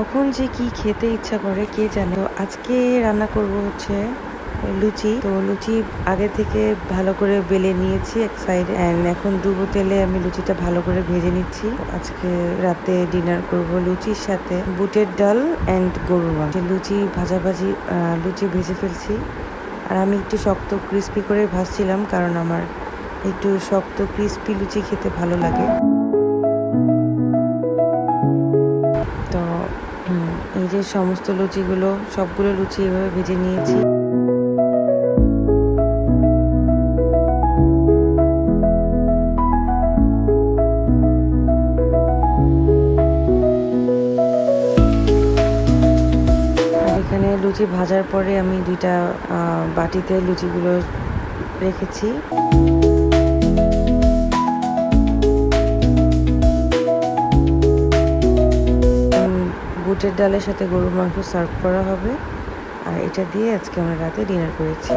কখন যে কি খেতে ইচ্ছা করে কে জানে। তো আজকে রান্না করব হচ্ছে লুচি। তো লুচি আগে থেকে ভালো করে বেলে নিয়েছি এক সাইডে, এন্ড এখন ডুবো তেলে আমি লুচিটা ভালো করে ভেজে নিচ্ছি। আজকে রাতে ডিনার করব লুচির সাথে বুটের ডাল এন্ড গরুর মাংস। লুচি ভাজাভাজি লুচি ভেজে ফেলছি, আর আমি একটু শক্ত ক্রিস্পি করে ভাজছিলাম কারণ আমার একটু শক্ত ক্রিস্পি লুচি খেতে ভালো লাগে। তো এই যে সমস্ত লুচিগুলো, সবগুলো লুচি এভাবে ভেজে নিয়েছি। আর এখানে লুচি ভাজার পরে আমি দুইটা বাটিতে লুচিগুলো রেখেছি। বুটের ডালের সাথে গরুর মাংস সার্ভ করা হবে, আর এটা দিয়ে আজকে আমরা রাতে ডিনার করেছি।